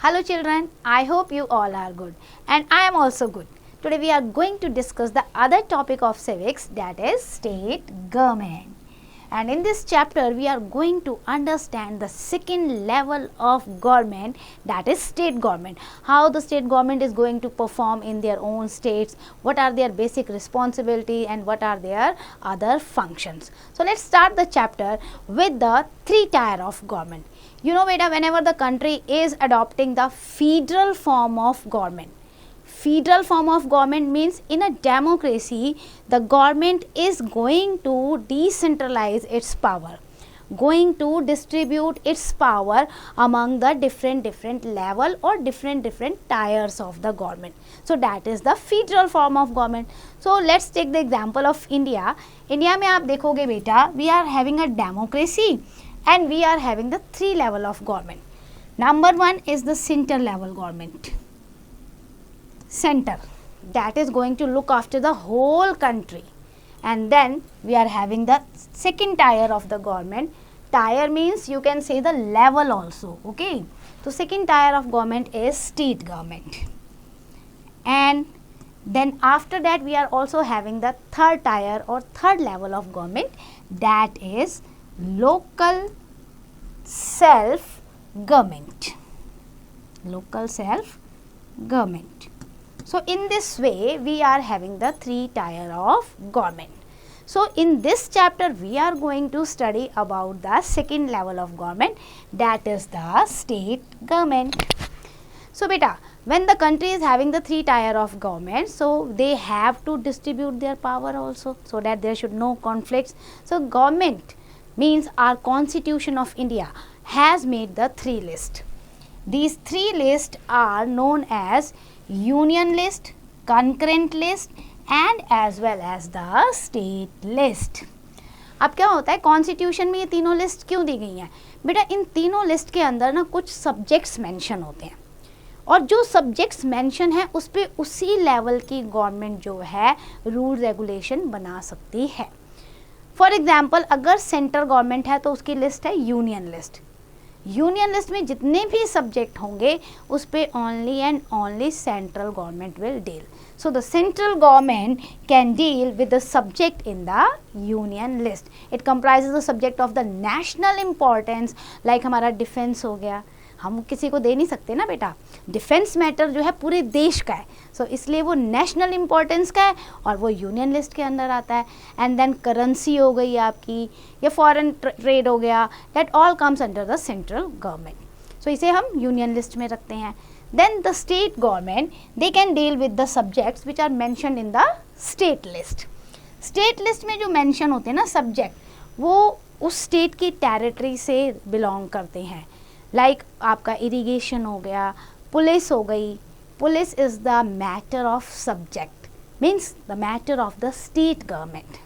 Hello children, I hope you all are good and I am also good. Today we are going to discuss the other topic of civics, that is state government. And in this chapter we are going to understand the second level of government, that is state government. How the state government is going to perform in their own states, what are their basic responsibility and what are their other functions. So let's start the chapter with the three tier of government. You know beta, whenever the country is adopting the federal form of government, federal form of government means in a democracy the government is going to decentralize its power, going to distribute its power among the different level or different tiers of the government. So that is the federal form of government. So let's take the example of India. India में आप देखोगे बेटा, we are having a democracy and we are having the three level of government. Number one is the center level government. Center, that is going to look after the whole country. And then we are having the second tier of the government. Tier means you can say the level also, okay. So second tier of government is state government. And then after that we are also having the third tier or third level of government, that is local self government. Local self government. So in this way we are having the three tier of government. So in this chapter we are going to study about the second level of government, that is the state government. So beta, when the country is having the three tier of government, so they have to distribute their power also, so that there should no conflicts. So government means our Constitution of India has made the three lists. These three lists are known as union list, concurrent list and as well as the state list. अब क्या होता है, constitution में ये तीनों list क्यों दी गई हैं बेटा? इन तीनों लिस्ट के अंदर ना कुछ सब्जेक्ट्स मेंशन होते हैं और जो सब्जेक्ट्स मेंशन है उस पे उसी लेवल की गवर्नमेंट जो है रूल रेगुलेशन बना सकती है. फॉर एग्जाम्पल, अगर सेंट्रल गवर्नमेंट है तो उसकी लिस्ट है यूनियन लिस्ट. यूनियन लिस्ट में जितने भी सब्जेक्ट होंगे उस पे only and only central government will deal. So the central government can deal with the subject in the union list. It comprises the subject of the national importance, like हमारा defence हो गया, हम किसी को दे नहीं सकते ना बेटा, डिफेंस मैटर जो है पूरे देश का है, सो इसलिए वो नेशनल इम्पोर्टेंस का है और वो यूनियन लिस्ट के अंदर आता है. एंड देन करेंसी हो गई आपकी या फॉरेन ट्रेड हो गया, that all comes under the central government. So इसे हम यूनियन लिस्ट में रखते हैं. Then the state government, they can deal with the subjects which are mentioned in the state list. State list में जो mention होते हैं ना सब्जेक्ट, वो उस स्टेट की टेरिटरी से बिलोंग करते हैं. लाइक आपका इरिगेशन हो गया, पुलिस हो गई. Police is the matter of subject, means the matter of the state government.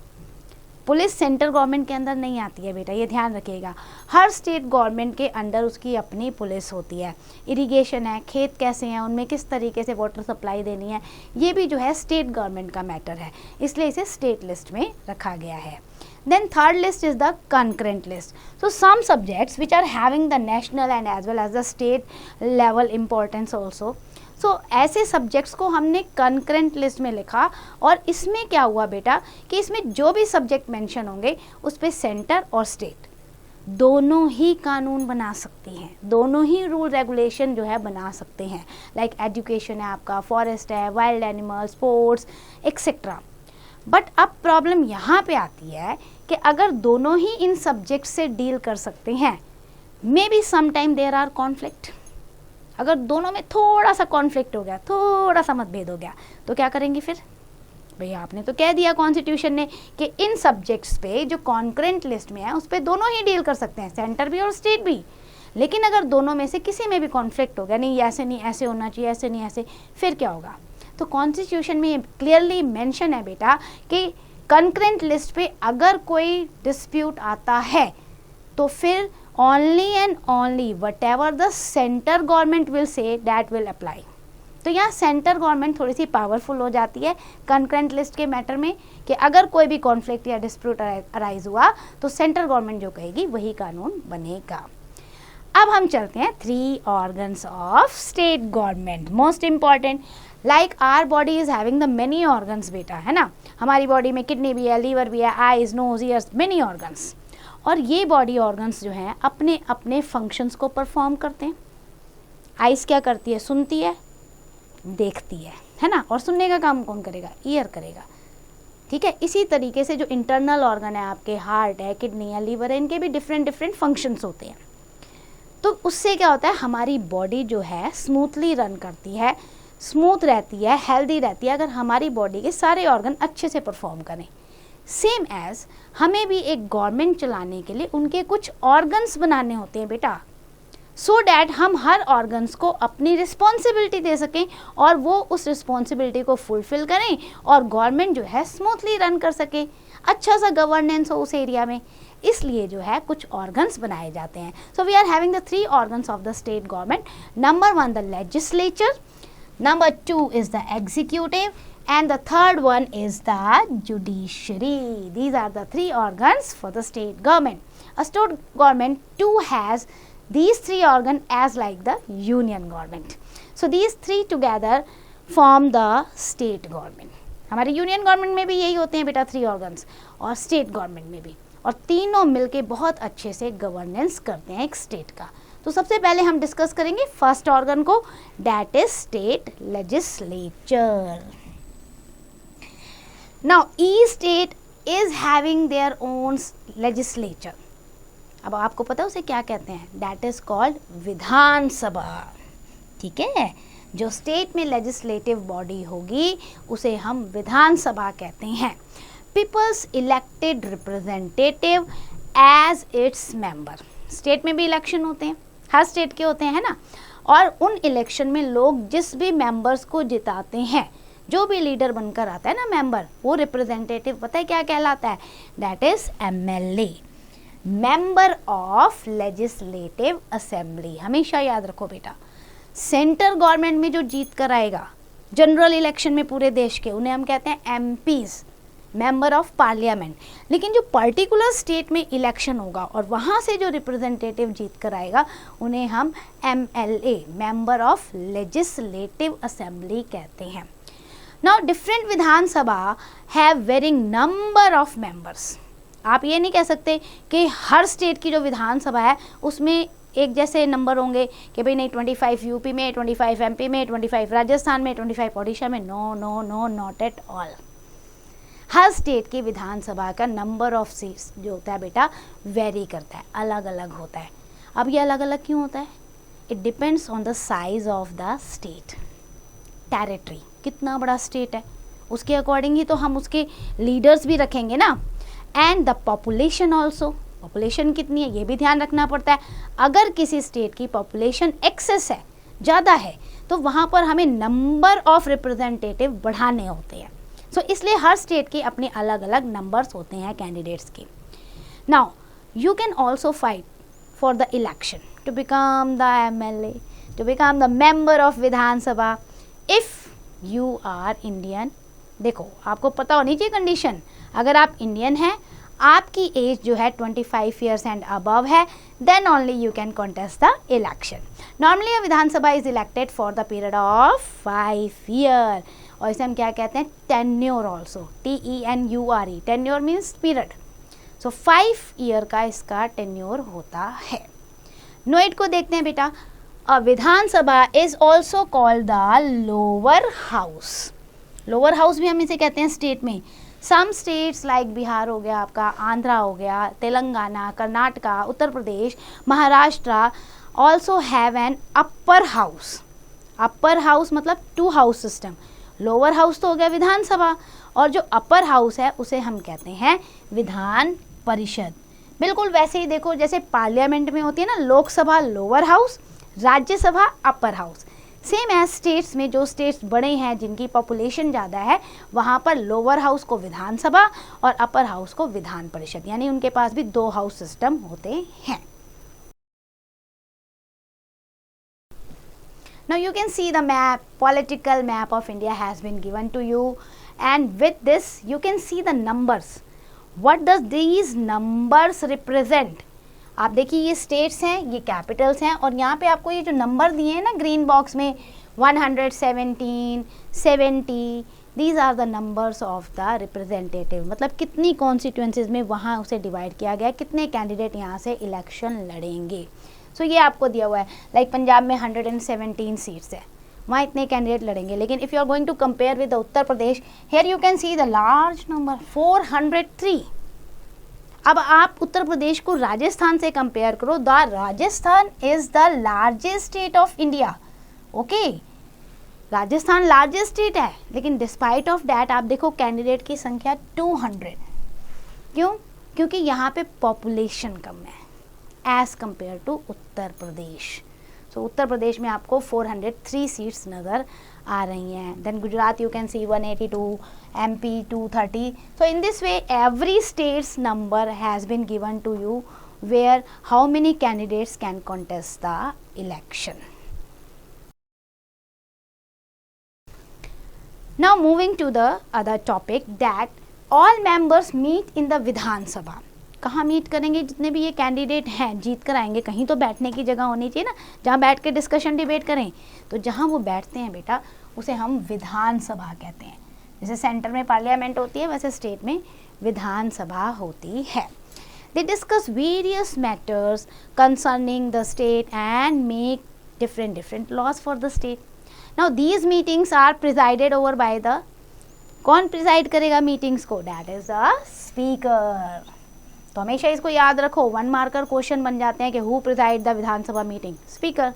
Police central government के अंदर नहीं आती है बेटा, ये ध्यान रखिएगा. हर स्टेट गवर्नमेंट के अंदर उसकी अपनी पुलिस होती है. इरिगेशन है, खेत कैसे हैं, उनमें किस तरीके से वाटर सप्लाई देनी है, ये भी जो है स्टेट गवर्नमेंट का मैटर है, इसलिए इसे स्टेट लिस्ट में रखा गया है. Then third list is the concurrent list. So some subjects which are having the national and as well as the state level importance also. So ऐसे subjects को हमने concurrent list में लिखा और इसमें क्या हुआ बेटा कि इसमें जो भी subject mention होंगे उस पे center और state दोनों ही कानून बना सकती हैं, दोनों ही रूल रेगुलेशन जो है बना सकते हैं. लाइक एजुकेशन है आपका, फॉरेस्ट है, wild animal, sports etcetera. But अब प्रॉब्लम यहाँ पे आती है कि अगर दोनों ही इन सब्जेक्ट से डील कर सकते हैं, maybe sometime there are conflict. अगर दोनों में थोड़ा सा कॉन्फ्लिक्ट हो गया, थोड़ा सा मतभेद हो गया, तो क्या करेंगे फिर? भैया आपने तो कह दिया कॉन्स्टिट्यूशन ने कि इन सब्जेक्ट्स पे जो कॉन्करेंट लिस्ट में है उस पर दोनों ही डील कर सकते हैं, सेंटर भी और स्टेट भी. लेकिन अगर दोनों में से किसी में भी कॉन्फ्लिक्ट हो गया, नहीं ऐसे नहीं ऐसे होना चाहिए, ऐसे नहीं ऐसे, फिर क्या होगा? तो कॉन्स्टिट्यूशन में क्लियरली मेंशन है बेटा कि कंकरेंट लिस्ट पे अगर कोई डिस्प्यूट आता है तो फिर only and only what ever the centre government will say that will apply. तो यहाँ सेंटर गवर्नमेंट थोड़ी सी पावरफुल हो जाती है कंकरेंट लिस्ट के मैटर में कि अगर कोई भी कॉन्फ्लिक्ट या डिस्प्यूट अराइज हुआ तो सेंट्रल गवर्नमेंट जो कहेगी वही कानून बनेगा. अब हम चलते हैं 3 organs of state government, most important. Like our body is having the many organs बेटा, है ना, हमारी बॉडी में किडनी भी है, लीवर भी है, eyes, nose, ears, many organs. और ये बॉडी ऑर्गन्स जो हैं अपने अपने फंक्शंस को परफॉर्म करते हैं। आईज क्या करती है? सुनती है, देखती है ना, और सुनने का काम कौन करेगा? ईयर करेगा, ठीक है। इसी तरीके से जो इंटरनल ऑर्गन है आपके, हार्ट है, किडनी है, लीवर है, इनके भी डिफरेंट डिफरेंट फंक्शंस होते हैं। तो उससे क्या होता है, हमारी बॉडी जो है स्मूथली रन करती है, स्मूथ रहती है, हेल्दी रहती है, अगर हमारी बॉडी के सारे ऑर्गन अच्छे से परफॉर्म करें। सेम एज हमें भी एक गवर्नमेंट चलाने के लिए उनके कुछ ऑर्गन्स बनाने होते हैं बेटा, सो डैट हम हर ऑर्गन्स को अपनी रिस्पॉन्सिबिलिटी दे सकें और वो उस रिस्पॉन्सिबिलिटी को फुलफिल करें और गवर्नमेंट जो है स्मूथली रन कर सके, अच्छा सा गवर्नेंस हो उस एरिया में। इसलिए जो है कुछ ऑर्गन्स बनाए जाते हैं। So we are having the 3 organs of the state government. Number 1 the legislature, number 2 is the executive, and the third one is the judiciary. These are the 3 organs for the state government. A state government too has these 3 organs as like the union government. So these 3 together form the state government. हमारे union government में भी यही होते हैं बेटा 3 organs, और state government में भी, और तीनों मिलके बहुत अच्छे से गवर्नेंस करते हैं एक स्टेट का। तो सबसे पहले हम डिस्कस करेंगे फर्स्ट ऑर्गन को, that is state legislature. Now each state is having their own legislature. अब आपको पता है उसे क्या कहते हैं? दैट इज कॉल्ड विधानसभा, ठीक है। जो स्टेट में लेजिस्लेटिव बॉडी होगी उसे हम विधानसभा कहते हैं। People's elected representative as its member. State में भी इलेक्शन होते हैं, हर स्टेट के होते हैं, है ना, और उन इलेक्शन में लोग जिस भी मेंबर्स को जिताते हैं, जो भी लीडर बनकर आता है ना मेंबर, वो रिप्रेजेंटेटिव पता है क्या कहलाता है? That is MLA, member of legislative assembly. हमेशा याद रखो बेटा, सेंटर गवर्नमेंट में जो जीत कर आएगा जनरल इलेक्शन में पूरे देश के, उन्हें हम कहते हैं एमपीज, मेंबर ऑफ पार्लियामेंट। लेकिन जो पर्टिकुलर स्टेट में इलेक्शन होगा और वहाँ से जो रिप्रेजेंटेटिव जीत कर आएगा उन्हें हम MLA, member of legislative assembly कहते हैं। Now different Vidhan Sabha have varying number of members. आप ये नहीं कह सकते कि हर स्टेट की जो विधानसभा है उसमें एक जैसे नंबर होंगे कि भाई नहीं 25 यूपी में, 25 एमपी में, 25 राजस्थान में, 25 ओडिशा में। No no no, not at all. हर स्टेट की विधानसभा का नंबर ऑफ सीट्स जो होता है बेटा वेरी करता है, अलग अलग होता है। अब ये अलग अलग क्यों होता है? It depends on the size of the state, territory, कितना बड़ा स्टेट है उसके अकॉर्डिंग ही तो हम उसके लीडर्स भी रखेंगे ना। And the population also, population कितनी है ये भी ध्यान रखना पड़ता है। अगर किसी स्टेट की पॉपुलेशन एक्सेस है, ज़्यादा है, तो वहाँ पर हमें नंबर ऑफ रिप्रेजेंटेटिव बढ़ाने होते हैं। सो इसलिए हर स्टेट के अपने अलग अलग नंबर्स होते हैं कैंडिडेट्स के। Now you can also fight for the election to become the MLA, to become the member of Vidhan Sabha if you are Indian. देखो आपको पता होनी चाहिए कंडीशन, अगर आप इंडियन हैं, आपकी एज जो है 25 ईयर्स एंड अबव है, then only you can contest the election. Normally Vidhan Sabha is elected for the period of 5 year, और इसे हम क्या कहते हैं? Tenure also, TENURE, tenure means period. So 5 year का इसका टेन्योर होता है। नोट को देखते हैं बेटा, a Vidhan Sabha is also called the lower house. Lower house भी हम इसे कहते हैं स्टेट में। सम स्टेट्स लाइक बिहार हो गया आपका, आंध्रा हो गया, Telangana, Karnataka, Uttar Pradesh, Maharashtra also have an upper house. Upper house मतलब 2 हाउस सिस्टम। लोअर हाउस तो हो गया विधानसभा, और जो अपर हाउस है उसे हम कहते हैं विधान परिषद। बिल्कुल वैसे ही देखो जैसे पार्लियामेंट में होती है ना Lok Sabha lower house, Rajya Sabha upper house. Same as states में जो स्टेट्स बड़े हैं जिनकी पॉपुलेशन ज़्यादा है वहाँ पर लोअर हाउस को विधानसभा और अपर हाउस को विधान परिषद, यानी उनके पास भी 2 हाउस सिस्टम होते हैं। Now you can see the map, political map of India has been given to you, and with this you can see the numbers. What does these numbers represent? आप देखिए ये states हैं, ये Capitals हैं, और यहाँ पे आपको ये जो नंबर दिए हैं ना ग्रीन बॉक्स में 117, 70, these are the numbers of the representative, मतलब कितनी कॉन्स्टिट्यूंसीज में वहाँ उसे डिवाइड किया गया, कितने कैंडिडेट यहाँ से इलेक्शन लड़ेंगे। सो ये आपको दिया हुआ है, लाइक पंजाब में 117 सीट्स है, वहाँ इतने कैंडिडेट लड़ेंगे। लेकिन if you are going to compare with Uttar Pradesh, here you can see the large number 403। अब आप उत्तर प्रदेश को राजस्थान से कंपेयर करो, the Rajasthan is the largest state of India. Okay, Rajasthan largest state है, लेकिन डिस्पाइट ऑफ दैट आप देखो कैंडिडेट की संख्या 200। क्यों? क्योंकि यहाँ पे पॉपुलेशन कम है as compare to Uttar Pradesh. So Uttar Pradesh में आपको 403 सीट्स नज़र आ रही हैं। Then Gujarat you can see 182, MP 230. So in this way every state's number has been given to you where how many candidates can contest the election. Now moving to the other topic that all members meet in the Vidhan Sabha. कहाँ meet करेंगे? जितने भी ये candidate हैं जीत कर आएंगे, कहीं तो बैठने की जगह होनी चाहिए ना, जहाँ बैठ के डिस्कशन डिबेट करें। तो जहाँ वो बैठते हैं बेटा उसे हम विधान सभा कहते हैं। जैसे सेंटर में पार्लियामेंट होती है वैसे स्टेट में विधान सभा होती है। They discuss various matters concerning the state and make different laws for the state. Now these meetings are presided over by the, कौन प्रिजाइड करेगा मीटिंग्स को? That is the speaker. तो हमेशा इसको याद रखो, 1 मार्कर क्वेश्चन बन जाते हैं कि who preside the Vidhan Sabha meeting? Speaker.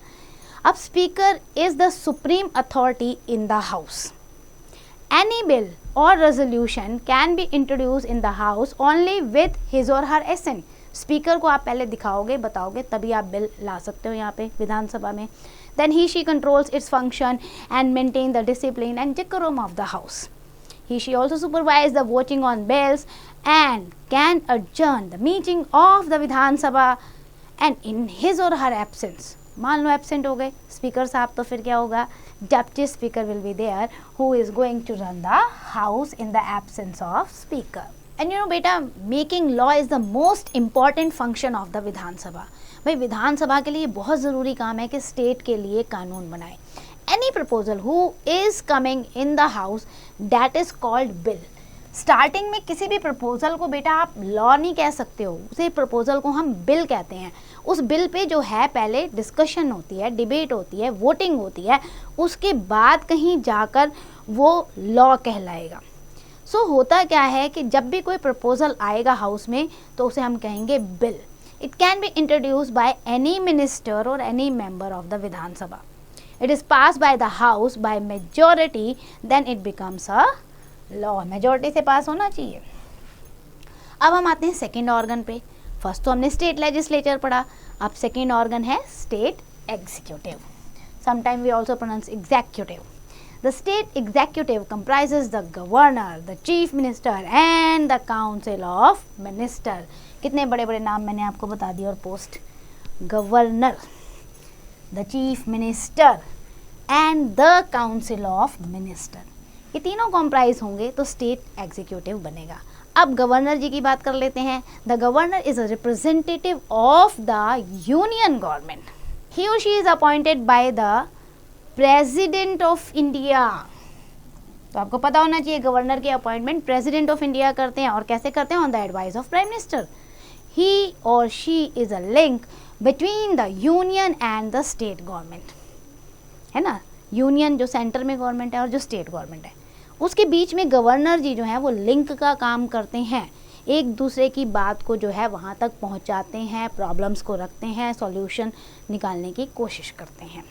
अब speaker is the supreme authority in the house. Any bill और resolution can be introduce in the house only with his और हर एसेंट। स्पीकर को आप पहले दिखाओगे, बताओगे, तभी आप बिल ला सकते हो यहाँ पे विधानसभा में। Then he she controls its function and maintain the discipline and decorum of the house. He she also supervise the voting on bills and can adjourn the meeting of the Vidhan Sabha and in his or her absence. मान लो absent हो गए speaker साहब, तो फिर क्या होगा? Deputy speaker will be there who is going to run the house in the absence of speaker. And you know बेटा, making law is the most important function of the Vidhan Sabha. भाई विधानसभा के लिए बहुत ज़रूरी काम है कि स्टेट के लिए कानून बनाए। Any proposal who is coming in the house that is called bill. Starting में किसी भी प्रपोजल को बेटा आप लॉ नहीं कह सकते हो, उसे प्रपोजल को हम बिल कहते हैं। उस बिल पे जो है पहले डिस्कशन होती है, डिबेट होती है, वोटिंग होती है, उसके बाद कहीं जाकर वो लॉ कहलाएगा। सो होता क्या है कि जब भी कोई प्रपोजल आएगा हाउस में तो उसे हम कहेंगे bill. It can be introduce by any minister और any member of the Vidhan Sabha. It is passed by the house by majority, then it becomes a law. Majority से पास होना चाहिए। अब हम आते हैं सेकेंड ऑर्गन पे। फर्स्ट तो हमने स्टेट लेजिस्लेचर पढ़ा, अब सेकेंड ऑर्गन है state executive. Sometime we also pronounce executive. The state executive comprises the governor, the chief minister and the council of minister. कितने बड़े बड़े नाम मैंने आपको बता दिए। और post governor, the chief minister and the council of minister, ये तीनों कॉम्प्राइज होंगे तो स्टेट एग्जीक्यूटिव बनेगा। अब गवर्नर जी की बात कर लेते हैं। The governor is a representative of the union government. He और she is appointed by the president of India. तो आपको पता होना चाहिए गवर्नर की अपॉइंटमेंट प्रेसिडेंट ऑफ इंडिया करते हैं। और कैसे करते हैं? On the advice of prime minister. He और she is a link between the union and the state government, है ना। यूनियन जो सेंटर में गवर्नमेंट है और जो स्टेट गवर्नमेंट है, उसके बीच में गवर्नर जी जो है वो लिंक का काम करते हैं। एक दूसरे की बात को जो है वहाँ तक पहुँचाते हैं, प्रॉब्लम्स को रखते हैं, सॉल्यूशन निकालने की कोशिश करते हैं।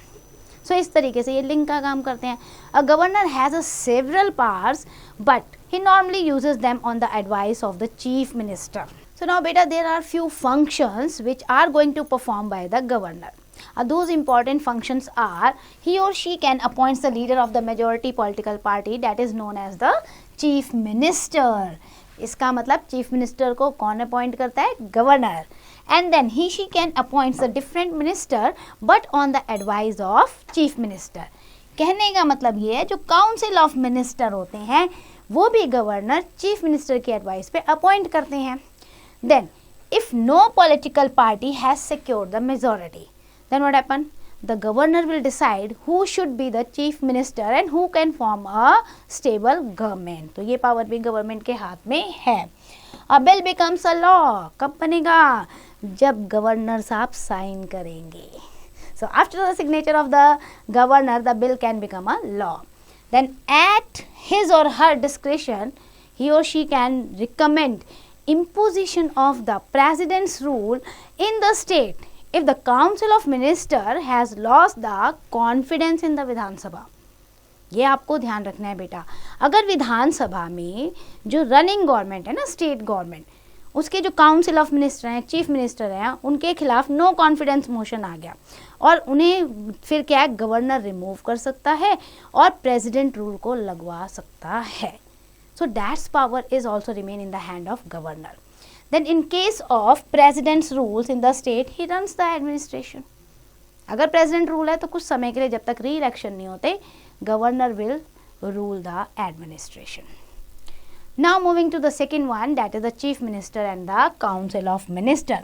सो इस तरीके से ये लिंक का काम करते हैं। A governor has a several powers but he normally uses them on the advice of the chief minister. So now beta, there are few functions which are going to perform by the governor. Those important functions are, he or she can appoint the leader of the majority political party, that is known as the chief minister. इसका मतलब chief minister को कौन appoint करता है? Governor. And then he she can appoint the different minister but on the advice of chief minister. कहने का मतलब ये है जो काउंसिल ऑफ मिनिस्टर होते हैं वो भी गवर्नर चीफ मिनिस्टर की एडवाइस पे अपॉइंट करते हैं। Then If no political party has secured the majority, then what happen? The governor will decide who should be the chief minister and who can form a stable government. तो ये power भी government के हाथ में है. A bill becomes a law. कब बनेगा? जब गवर्नर साहब साइन करेंगे. So after the signature of the governor, the bill can become a law. Then at his or her discretion, he or she can recommend imposition of the president's rule in the state if the council of minister has lost the confidence in the Vidhan Sabha. ये आपको ध्यान रखना है बेटा. अगर विधान सभा में जो running government है ना, स्टेट गवर्नमेंट, उसके जो काउंसिल ऑफ मिनिस्टर हैं, चीफ मिनिस्टर हैं, उनके खिलाफ नो कॉन्फिडेंस मोशन आ गया और उन्हें फिर क्या है, गवर्नर रिमूव कर सकता है और प्रेसिडेंट रूल को लगवा सकता है. So that's power is also remain in the hand of governor. Then in case of president's rules in the state, he runs the administration. अगर president rule है तो कुछ समय के लिए जब तक re-election नहीं होते, governor will rule the administration. Now moving to the second one, that is the chief minister and the council of minister.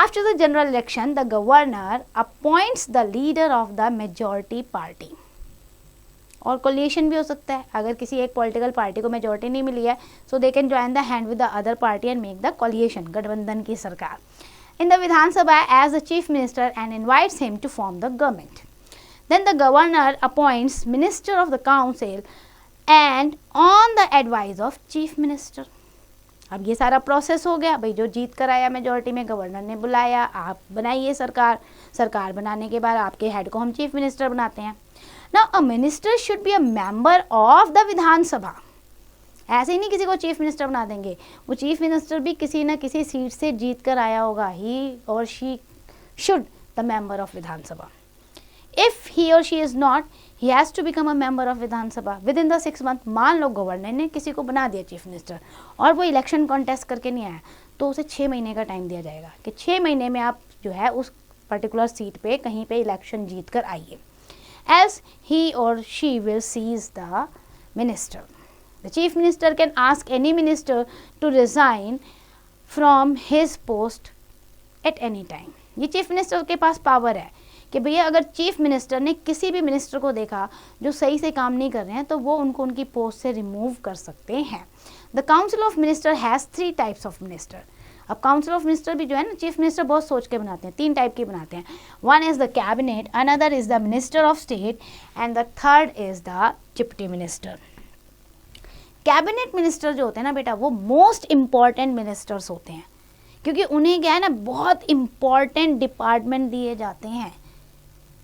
After the general election, the governor appoints the leader of the majority party. और coalition भी हो सकता है. अगर किसी एक political party को majority नहीं मिली है, so they can join the hand with the other party and make the coalition, गठबंधन की सरकार, in the Vidhan Sabha as the chief minister and invites him to form the government. Then the governor appoints minister of the council and on the advice of chief minister. अब ये सारा process हो गया भाई, जो जीत कर आया मेजोरिटी में, गवर्नर ने बुलाया, आप बनाइए सरकार. सरकार बनाने के बाद आपके हेड को हम चीफ मिनिस्टर बनाते हैं. Now a minister should be a member of the Vidhan Sabha. ऐसे ही नहीं किसी को चीफ मिनिस्टर बना देंगे. वो चीफ मिनिस्टर भी किसी न किसी सीट से जीत कर आया होगा. He or she should the member of Vidhan Sabha. If he or she is not, he has to become a member of Vidhan Sabha within the 6 month. मान लो गवर्नर ने किसी को बना दिया चीफ मिनिस्टर और वो इलेक्शन कॉन्टेस्ट करके नहीं आया, तो उसे 6 महीने का टाइम दिया जाएगा कि 6 महीने में आप जो है उस पर्टिकुलर सीट पे कहीं पे इलेक्शन जीत कर आइए. Else he or she will seize the minister. The chief minister can ask any minister to resign from his post at any time. ये चीफ मिनिस्टर के पास पावर है कि भैया अगर चीफ मिनिस्टर ने किसी भी मिनिस्टर को देखा जो सही से काम नहीं कर रहे हैं तो वो उनको उनकी पोस्ट से रिमूव कर सकते हैं. The council of minister has 3 types of minister. अब काउंसिल ऑफ मिनिस्टर भी जो है ना, चीफ मिनिस्टर बहुत सोच के बनाते हैं. 3 टाइप के बनाते हैं. One is the cabinet, another is the minister of state and the third is the deputy minister. Cabinet minister जो होते हैं ना बेटा, वो मोस्ट इम्पॉर्टेंट मिनिस्टर्स होते हैं क्योंकि उन्हें क्या है ना, बहुत इम्पॉर्टेंट डिपार्टमेंट दिए जाते हैं.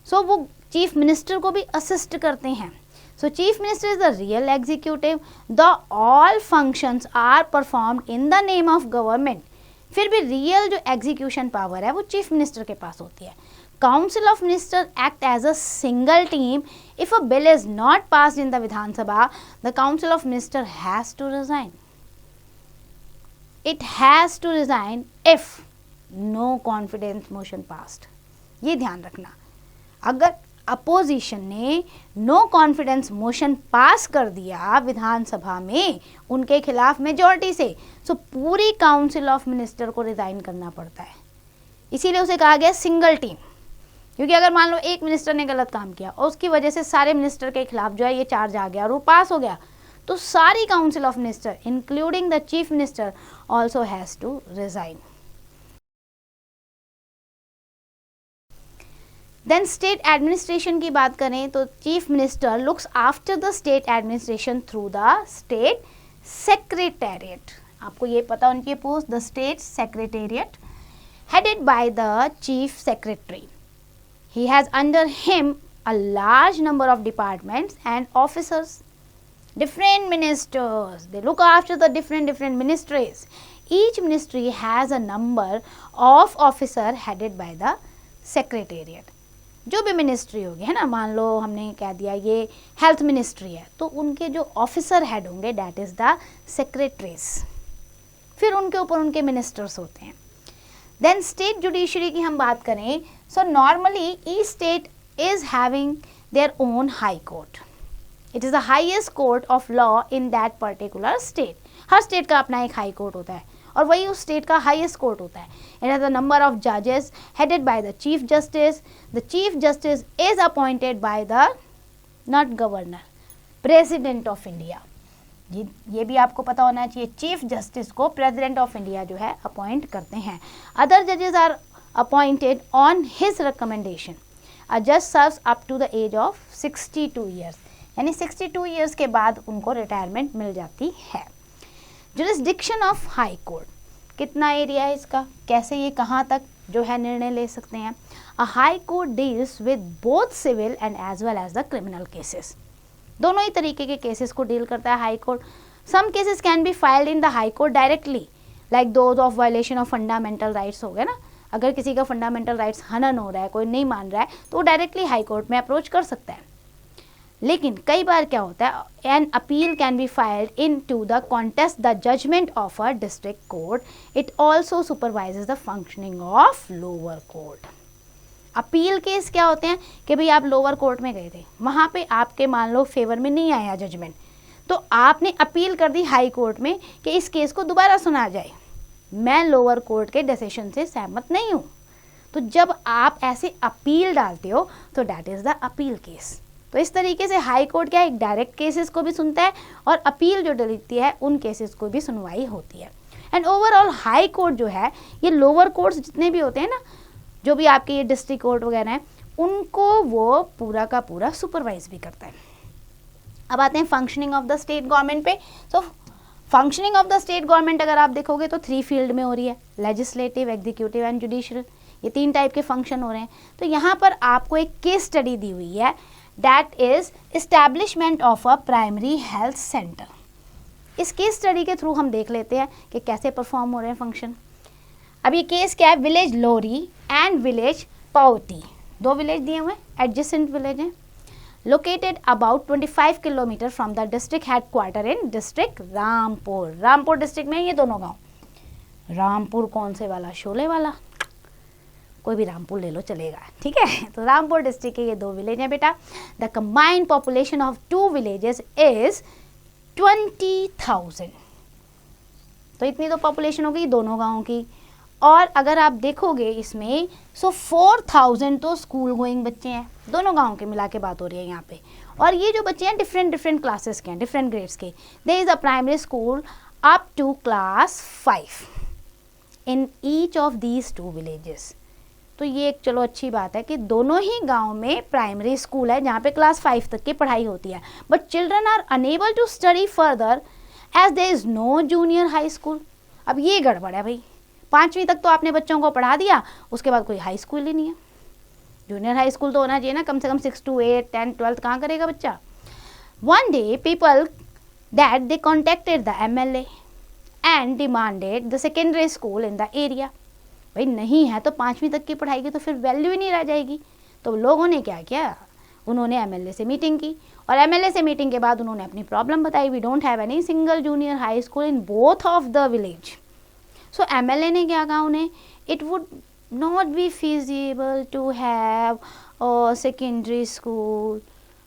सो वो चीफ मिनिस्टर को भी असिस्ट करते हैं. So chief minister is the real executive. The all functions are performed in the name of government. फिर भी रियल जो एग्जीक्यूशन पावर है वो चीफ मिनिस्टर के पास होती है. Council of minister act as a single team. If a bill is not passed in the Vidhan Sabha, the council of minister has to resign. It has to resign if no confidence motion passed. ये ध्यान रखना, अगर opposition ने no confidence motion pass कर दिया विधानसभा में उनके खिलाफ मेजॉरिटी से, सो पूरी काउंसिल ऑफ मिनिस्टर को रिजाइन करना पड़ता है. इसीलिए उसे कहा गया सिंगल टीम. क्योंकि अगर मान लो एक मिनिस्टर ने गलत काम किया और उसकी वजह से सारे मिनिस्टर के खिलाफ जो है ये चार्ज आ गया और वो पास हो गया, तो सारी council of minister including the chief minister also has to resign. Then state administration की बात करें तो chief minister looks after the state administration through the state secretariat. आपको ये पता उनकी post, the state secretariat, headed by the chief secretary. He has under him a large number of departments and officers. Different ministers, they look after the different ministries. Each ministry has a number of officer headed by the secretariat. जो भी ministry होगी है ना, मान लो हमने कह दिया ये हेल्थ मिनिस्ट्री है, तो उनके जो ऑफिसर हेड होंगे डैट इज द सेक्रेटरीज. फिर उनके ऊपर उनके मिनिस्टर्स होते हैं. देन स्टेट जुडिशरी की हम बात करें, so normally each state is having their own high court. It is the highest court of law in that particular state. Her state का अपना एक हाई कोर्ट होता है और वही उस स्टेट का हाईएस्ट कोर्ट होता है. It has the number of जजेस headed by the chief justice. The chief justice is appointed by the not governor, president of India. ये भी आपको पता होना चाहिए. चीफ जस्टिस को प्रेसिडेंट ऑफ इंडिया जो है अपॉइंट करते हैं. अदर जजेस are appointed on his recommendation. अ जज serves up to the age of 62 years, यानी 62 ईयर्स के बाद उनको रिटायरमेंट मिल जाती है. जुरिस्डिक्शन ऑफ हाई कोर्ट, कितना एरिया है इसका, कैसे ये कहाँ तक जो है निर्णय ले सकते हैं. A high court deals with both civil and as well as the criminal cases. दोनों ही तरीके के केसेस को डील करता है high court. Some cases can be filed in the high court directly, like those of violation of fundamental rights हो गए ना. अगर किसी का फंडामेंटल राइट्स हनन हो रहा है, कोई नहीं मान रहा है, तो वो डायरेक्टली हाई कोर्ट में अप्रोच कर सकता है. लेकिन कई बार क्या होता है, an appeal can be filed in to the contest the judgment of a district court. It also supervises the functioning of lower court. Appeal case क्या होते हैं कि भाई आप लोअर कोर्ट में गए थे, वहाँ पे आपके मान लो फेवर में नहीं आया जजमेंट, तो आपने अपील कर दी हाई कोर्ट में कि इस केस को दोबारा सुना जाए. मैं लोअर कोर्ट के डिसीजन से सहमत नहीं हूँ. तो जब आप ऐसे अपील डालते हो तो that is the appeal case. तो इस तरीके से हाई कोर्ट क्या एक डायरेक्ट केसेस को भी सुनता है और अपील जो डलती है उन केसेस को भी सुनवाई होती है. एंड ओवरऑल हाई कोर्ट जो है, ये लोअर कोर्ट्स जितने भी होते हैं ना, जो भी आपके ये डिस्ट्रिक्ट कोर्ट वगैरह हैं, उनको वो पूरा का पूरा सुपरवाइज भी करता है. अब आते हैं functioning of the state government पे. So functioning of the state government अगर आप देखोगे तो 3 फील्ड में हो रही है, लेजिस्लेटिव, एग्जीक्यूटिव एंड जुडिशियल. ये 3 टाइप के फंक्शन हो रहे हैं. तो यहाँ पर आपको एक केस स्टडी दी हुई है, that is establishment of a primary health centre. इस केस स्टडी के थ्रू हम देख लेते हैं कि कैसे परफॉर्म हो रहे हैं फंक्शन. अब ये केस क्या है, village Lori and village Pauti, 2 village दिए हुए हैं, एडजेसेंट विलेज हैं, located about 25 kilometre from the district headquarter in district Rampur. Rampur district में ये दोनों गांव. रामपुर कौन से वाला, शोले वाला, कोई भी रामपुर ले लो चलेगा, ठीक है. तो रामपुर डिस्ट्रिक्ट के ये 2 विलेज हैं बेटा. The combined population of 2 villages is 20,000. तो इतनी तो पॉपुलेशन हो गई दोनों गाँव की. और अगर आप देखोगे इसमें, सो 4,000 तो स्कूल गोइंग बच्चे हैं, दोनों गाँव के मिला के बात हो रही है यहाँ पे. और ये जो बच्चे हैं डिफरेंट क्लासेस के हैं, डिफरेंट ग्रेड्स के. There is a primary school up to class 5 in each of these 2 villages. तो ये एक चलो अच्छी बात है कि दोनों ही गांव में प्राइमरी स्कूल है जहाँ पे क्लास 5 तक की पढ़ाई होती है. But children are unable to study further as there is no junior high school. अब ये गड़बड़ है भाई, 5वीं तक तो आपने बच्चों को पढ़ा दिया, उसके बाद कोई हाई स्कूल ही नहीं है. जूनियर हाई स्कूल तो होना चाहिए ना, कम से कम 6 to 8, 10, 12 कहाँ करेगा बच्चा. One day people that they contacted the MLA and demanded the secondary school in the area. भाई नहीं है तो 5वीं तक की पढ़ाई की तो फिर वैल्यू ही नहीं रह जाएगी. तो लोगों ने क्या किया, उन्होंने MLA से मीटिंग की और MLA से मीटिंग के बाद उन्होंने अपनी प्रॉब्लम बताई. We don't have any single junior high school in both of the village. So MLA ने क्या कहा उन्हें, it would not be feasible to have a secondary school.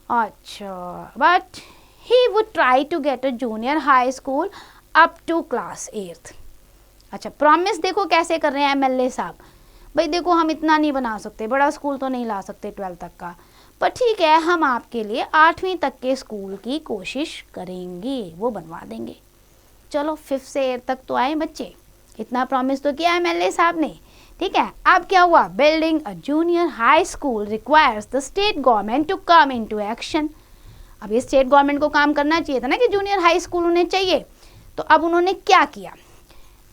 अच्छा, but he would try to get a junior high school up to class 8th. अच्छा, promise देखो कैसे कर रहे हैं MLA साहब. भाई देखो हम इतना नहीं बना सकते, बड़ा स्कूल तो नहीं ला सकते 12 तक का, पर ठीक है हम आपके लिए 8वीं तक के स्कूल की कोशिश करेंगे, वो बनवा देंगे. चलो 5th से 8th तक तो आए बच्चे, इतना प्रॉमिस तो किया MLA साहब ने, ठीक है. अब क्या हुआ, building a junior high school requires the state government to come into action. अब ये स्टेट गवर्नमेंट को काम करना चाहिए था ना कि जूनियर हाई स्कूल उन्हें चाहिए. तो अब उन्होंने क्या किया,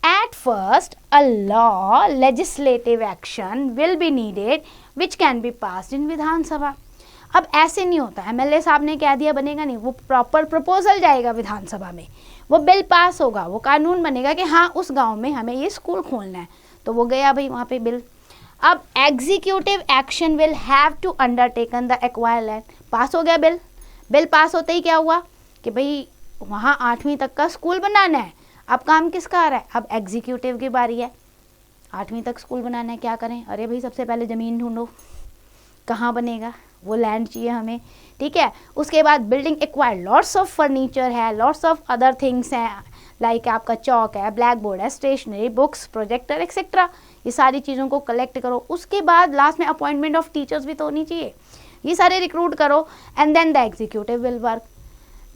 at first a law legislative action will be needed which can be passed in Vidhan Sabha. अब ऐसे नहीं होता, MLA साहब ने कह दिया बनेगा नहीं, वो प्रॉपर प्रपोजल जाएगा विधान सभा में, वो बिल पास होगा, वो कानून बनेगा कि हाँ उस गांव में हमें ये स्कूल खोलना है. तो वो गया भाई वहाँ पे बिल. अब executive action will have to undertaken the acquire land. Pass हो गया बिल. बिल पास होते ही क्या हुआ कि भाई वहाँ 8वीं तक का स्कूल बनाना है. अब काम किसका आ रहा है, अब एग्जीक्यूटिव की बारी है. 8वीं तक स्कूल बनाना है, क्या करें, अरे भाई सबसे पहले ज़मीन ढूंढो, कहाँ बनेगा, वो लैंड चाहिए हमें, ठीक है. उसके बाद building acquire, lots of furniture है, लॉट्स ऑफ अदर थिंग्स हैं, लाइक आपका चौक है, ब्लैक बोर्ड है, स्टेशनरी, बुक्स, प्रोजेक्टर एक्सेट्रा, ये सारी चीज़ों को कलेक्ट करो। उसके बाद लास्ट में अपॉइंटमेंट ऑफ टीचर्स भी तो होनी चाहिए, ये सारे रिक्रूट करो and then the executive will work.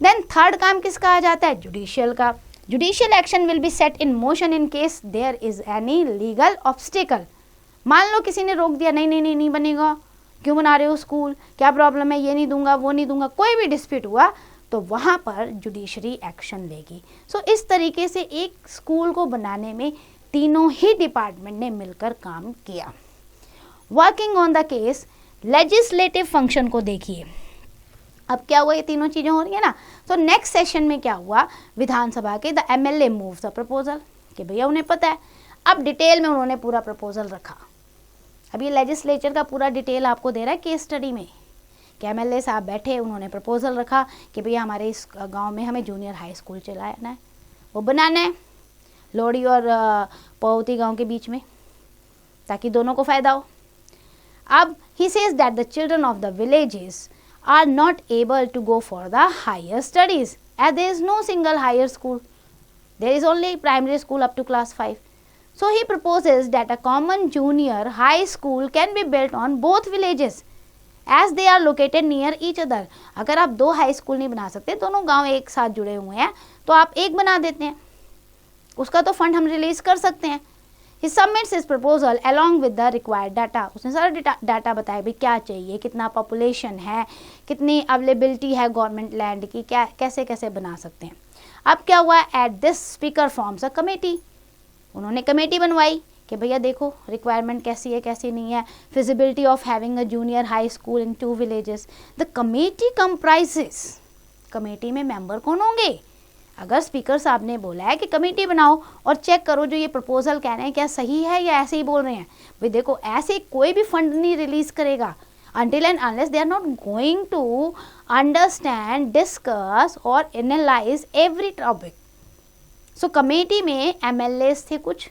Then third काम किसका आ जाता है? जुडिशियल का। Judicial action will be set in motion in case there is any legal obstacle. मान लो किसी ने रोक दिया, नहीं नहीं नहीं नहीं बनेगा, क्यों बना रहे हो स्कूल, क्या प्रॉब्लम है, ये नहीं दूंगा वो नहीं दूंगा, कोई भी डिस्प्यूट हुआ तो वहाँ पर जुडिशरी एक्शन लेगी। सो इस तरीके से एक स्कूल को बनाने में तीनों ही डिपार्टमेंट ने मिलकर काम किया। Working on the case, legislative function को देखिए। अब क्या हुआ, ये तीनों चीज़ें हो रही है ना। तो नेक्स्ट सेशन में क्या हुआ, विधानसभा के the MLA move the proposal, कि भैया उन्हें पता है। अब डिटेल में उन्होंने पूरा प्रपोजल रखा। अब ये लेजिस्लेचर का पूरा डिटेल आपको दे रहा है केस स्टडी में, कि एमएलए साहब बैठे, उन्होंने प्रपोजल रखा कि भैया हमारे इस गांव में हमें जूनियर हाई स्कूल चलाना है, वो बनाना है लोहड़ी और पौती गांव के बीच में, ताकि दोनों को फ़ायदा हो। अब he says that the children of the villages are not able to go for the higher studies as there is no single higher school, there is only primary school up to class 5. So he proposes that a common junior high school can be built on both villages as they are located near each other. अगर आप दो high school नहीं बना सकते, दोनों गांव एक साथ जुड़े हुए हैं, तो आप एक बना देते हैं, उसका तो फंड हम रिलीज कर सकते हैं। He submits his proposal along with the required data. उसने सारा डाटा बताया भी क्या चाहिए, कितना पॉपुलेशन है, कितनी अवेलेबिलिटी है गवर्नमेंट लैंड की, क्या कैसे कैसे बना सकते हैं। अब क्या हुआ, at this speaker forms a committee, उन्होंने कमेटी बनवाई कि भैया देखो रिक्वायरमेंट कैसी है कैसी नहीं है, feasibility of having a junior high school in 2 villages. The committee comprises, committee में मेंबर कौन होंगे? अगर स्पीकर साहब ने बोला है कि कमेटी बनाओ और चेक करो जो ये प्रपोजल कह रहे हैं क्या सही है या ऐसे ही बोल रहे हैं, भाई देखो ऐसे कोई भी फंड नहीं रिलीज करेगा until and unless they are not going to understand, discuss or analyze every topic. So committee में MLAs थे कुछ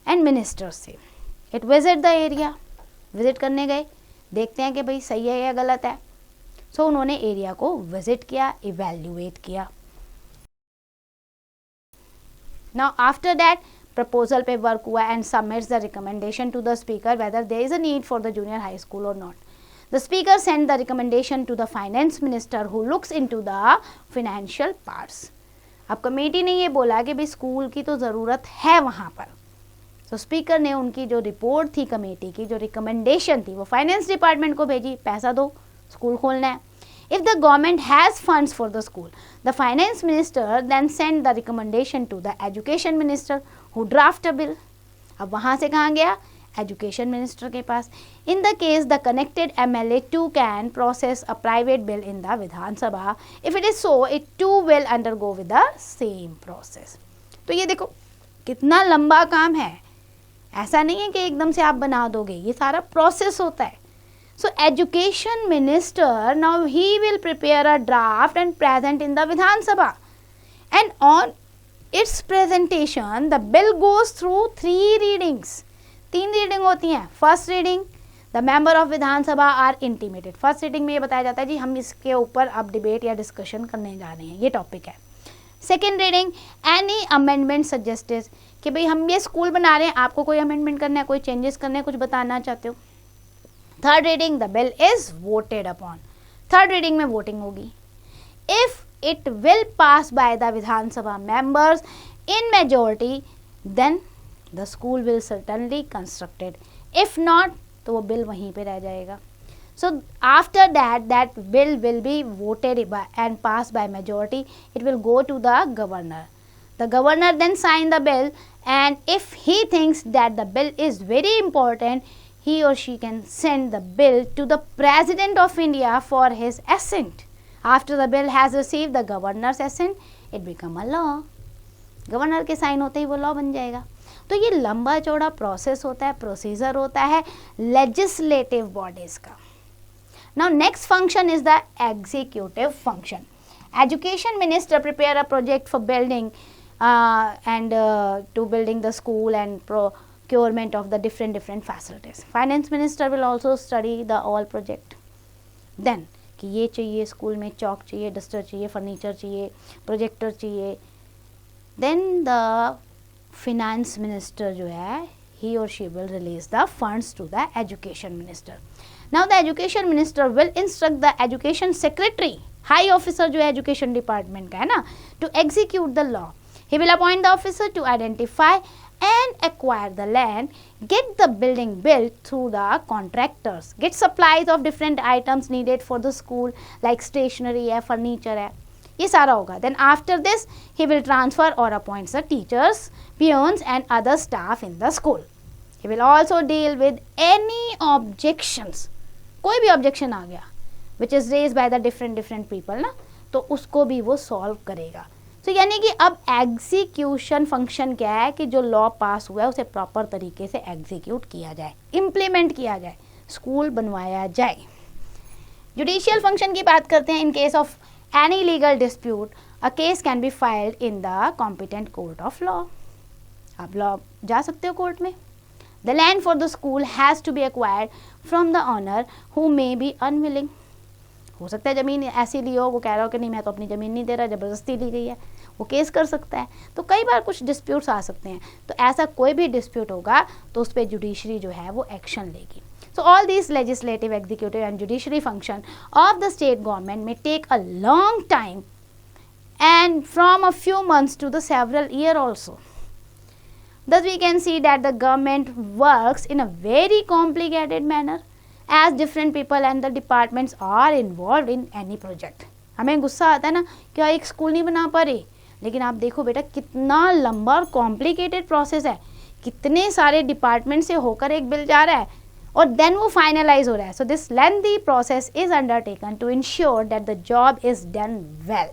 एंड मिनिस्टर्स थे। It visit the area, visit करने गए, देखते हैं कि भाई सही है या गलत है। सो उन्होंने एरिया को विजिट किया, इवेल्युएट किया। Now after that proposal पे वर्क हुआ and submits the recommendation to the speaker whether there is a need for the junior high school or not. The speaker sent the recommendation to the finance minister who looks into the financial parts. अब committee ने ये बोला कि भाई school की तो ज़रूरत है वहाँ पर, तो स्पीकर ने उनकी जो रिपोर्ट थी कमेटी की, जो रिकमेंडेशन थी, वो फाइनेंस डिपार्टमेंट को भेजी, पैसा दो स्कूल खोलना है। If the government has funds for the school, the finance minister then send the recommendation to the education minister who draft a bill. अब वहाँ से कहाँ गया, एजुकेशन मिनिस्टर के पास। In the case the connected MLA too can process a private bill in the Vidhan Sabha. If it is so, it too will undergo with the same process. तो ये देखो कितना लंबा काम है, ऐसा नहीं है कि एकदम से आप बना दोगे, ये सारा प्रोसेस होता है। So education minister now he will prepare a draft and present in the Vidhan Sabha, and on its presentation the bill goes through 3 readings. 3 reading होती हैं। First reading the member of Vidhan Sabha are intimated, first reading में ये बताया जाता है जी हम इसके ऊपर अब डिबेट या डिस्कशन करने जा रहे हैं, ये टॉपिक है। Second reading any amendment suggested, कि भाई हम ये स्कूल बना रहे हैं, आपको कोई अमेंडमेंट करना है, कोई चेंजेस करने हैं, कुछ बताना चाहते हो। Third reading the bill is voted upon, third reading में वोटिंग होगी। If it will pass by the Vidhan Sabha members in majority then the school will certainly constructed, if not तो वो बिल वहीं पे रह जाएगा। So after that bill will be voted and passed by majority. It will go to the governor. The governor then sign the bill, and if he thinks that the bill is very important, he or she can send the bill to the President of India for his assent. After the bill has received the governor's assent, it become a law. Governor के sign होते ही वो law बन जाएगा। तो ये लंबा चौड़ा process होता है, प्रोसीजर होता है लेजिस्लेटिव बॉडीज का। Now next function is the executive function. Education minister prepare a project for building and to building the school and procurement of the different facilities. Finance minister will also study the all project. Then कि ये चाहिए school में, चौक चाहिए, duster चाहिए, furniture चाहिए, projector चाहिए, then the finance minister जो है he or she will release the funds to the education minister. Now the education minister will instruct the education secretary, high officer जो है education department का है ना, to execute the law. He will appoint the officer to identify and acquire the land, get the building built through the contractors, get supplies of different items needed for the school like stationery है, furniture है, ये सारा होगा. Then after this he will transfer or appoint the teachers, peons and other staff in the school. He will also deal with any objections, कोई भी objection आ गया which is raised by the different people ना, तो उसको भी वो solve करेगा. तो यानी कि अब एग्जीक्यूशन फंक्शन क्या है कि जो लॉ पास हुआ है उसे प्रॉपर तरीके से एग्जीक्यूट किया जाए, इम्प्लीमेंट किया जाए, स्कूल बनवाया जाए. जुडिशियल फंक्शन की बात करते हैं. In case of any legal dispute a case can be filed in the competent court of law. आप लॉ जा सकते हो कोर्ट में. The land for the school has to be acquired from the owner who may be unwilling. हो सकता है ज़मीन ऐसी ली हो, वो कह रहा हो कि नहीं मैं तो अपनी ज़मीन नहीं दे रहा, ज़बरदस्ती ली गई है, वो केस कर सकता है. तो कई बार कुछ डिस्प्यूट्स आ सकते हैं. तो ऐसा कोई भी डिस्प्यूट होगा तो उस पर जुडिशरी जो है वो एक्शन लेगी. So all this legislative, executive and judiciary function of the state government में take a long time and from a few months to the several year also. Thus we can see that the government works in a very complicated manner as different people and the departments are involved in any project. हमें गुस्सा आता है ना, क्या एक school नहीं बना पा रही, लेकिन आप देखो बेटा कितना लंबा और कॉम्प्लिकेटेड प्रोसेस है, कितने सारे डिपार्टमेंट से होकर एक बिल जा रहा है और देन वो फाइनलाइज हो रहा है. So this lengthy process is undertaken to ensure that the job is done well.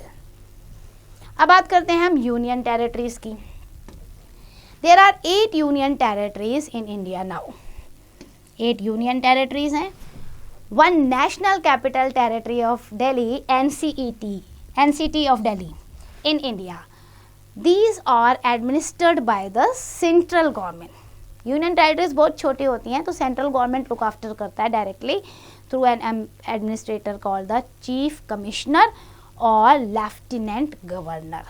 अब बात करते हैं हम यूनियन टेरिटरीज की. There are 8 union territories in India now. 8 union territories हैं. 1 national capital territory of Delhi, NCT of Delhi in India. These are administered by the central government. Union territories बहुत छोटी होती हैं तो सेंट्रल गवर्नमेंट लुक आफ्टर करता है directly through an administrator called the chief commissioner और lieutenant governor.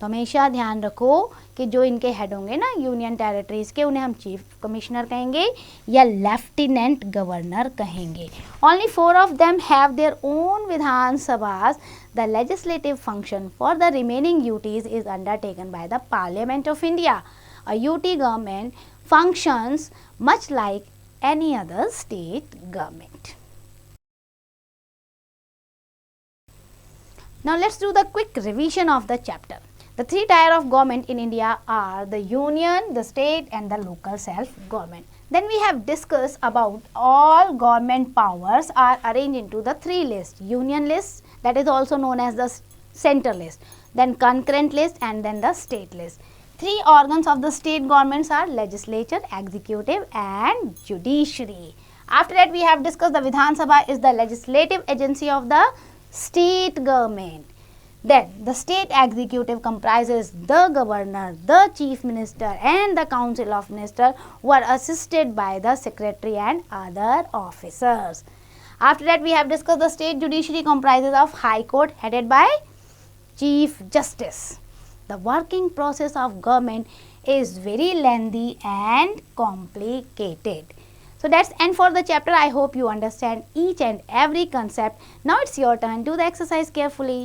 तो हमेशा ध्यान रखो कि जो इनके हेड होंगे ना यूनियन टेरिटरीज के, उन्हें हम चीफ कमिश्नर कहेंगे या लेफ्टिनेंट गवर्नर कहेंगे. Only 4 of them have their own Vidhan Sabhas. The legislative function for the remaining UTs is undertaken by the parliament of India. A UT government functions much like any other state government. Now let's do the quick revision of the chapter. The 3 tier of government in India are the union, the state and the local self-government. Then we have discussed about all government powers are arranged into the 3 lists. Union list, that is also known as the center list, then concurrent list and then the state list. 3 organs of the state governments are legislature, executive and judiciary. After that we have discussed the Vidhan Sabha is the legislative agency of the state government. Then the state executive comprises the governor, the chief minister and the council of ministers who are assisted by the secretary and other officers. After that we have discussed the state judiciary comprises of high court headed by chief justice. The working process of government is very lengthy and complicated. So that's end for the chapter. I hope you understand each and every concept. Now it's your turn. Do the exercise carefully.